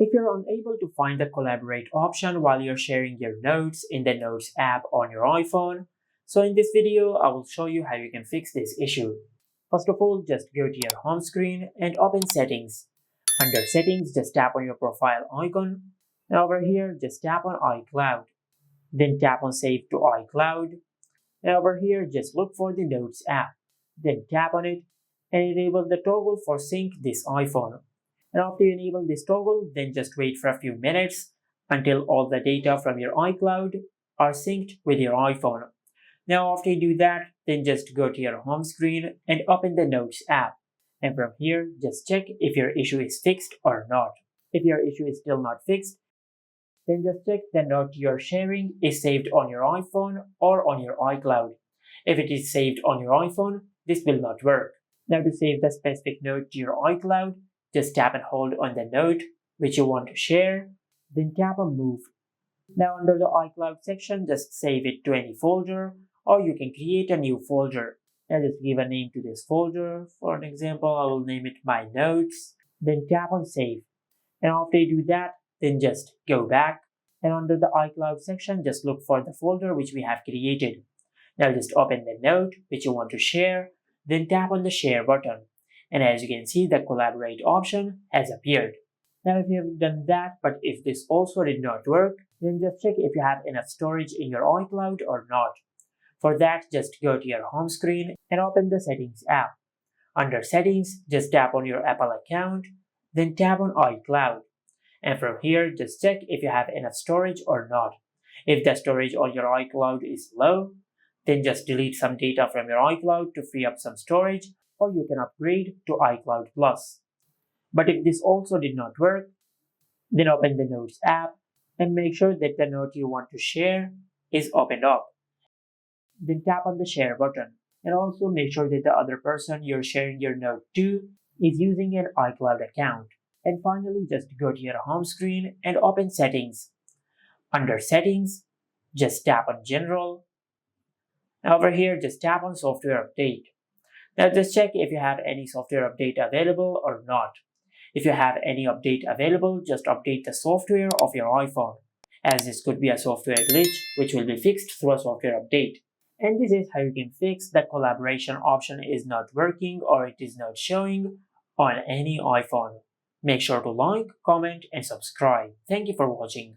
If you're unable to find the collaborate option while you're sharing your notes in the Notes app on your iPhone, so in this video I will show you how you can fix this issue. First of all, just go to your home screen and open Settings. Under Settings, just tap on your profile icon. Now over here, just tap on iCloud. Then tap on Save to iCloud. Now over here, just look for the Notes app. Then tap on it and enable the toggle for Sync this iPhone. And after you enable this toggle, then just wait for a few minutes until all the data from your iCloud are synced with your iPhone. Now after you do that, then just go to your home screen and open the Notes app. And from here, just check if your issue is fixed or not. If your issue is still not fixed, then just check the note you're sharing is saved on your iPhone or on your iCloud. If it is saved on your iPhone, this will not work. Now to save the specific note to your iCloud, just tap and hold on the note which you want to share, then tap on Move. Now under the iCloud section, just save it to any folder, or you can create a new folder. Now just give a name to this folder. For an example, I will name it My Notes, then tap on Save. And after you do that, then just go back, and under the iCloud section, just look for the folder which we have created. Now just open the note which you want to share, then tap on the Share button. And as you can see, the Collaborate option has appeared. Now if you have done that, but if this also did not work, then just check if you have enough storage in your iCloud or not. For that, just go to your home screen and open the Settings app. Under Settings, just tap on your Apple account, then tap on iCloud. And from here, just check if you have enough storage or not. If the storage on your iCloud is low, then just delete some data from your iCloud to free up some storage, or you can upgrade to iCloud Plus. But if this also did not work, then open the Notes app and make sure that the note you want to share is opened up. Then tap on the Share button, and also make sure that the other person you're sharing your note to is using an iCloud account. And finally, just go to your home screen and open Settings. Under Settings, just tap on General. Now over here, just tap on Software Update. Now just check if you have any software update available or not. If you have any update available, just update the software of your iPhone, as this could be a software glitch which will be fixed through a software update. And this is how you can fix the collaboration option is not working or it is not showing on any iPhone. Make sure to like, comment, and subscribe. Thank you for watching.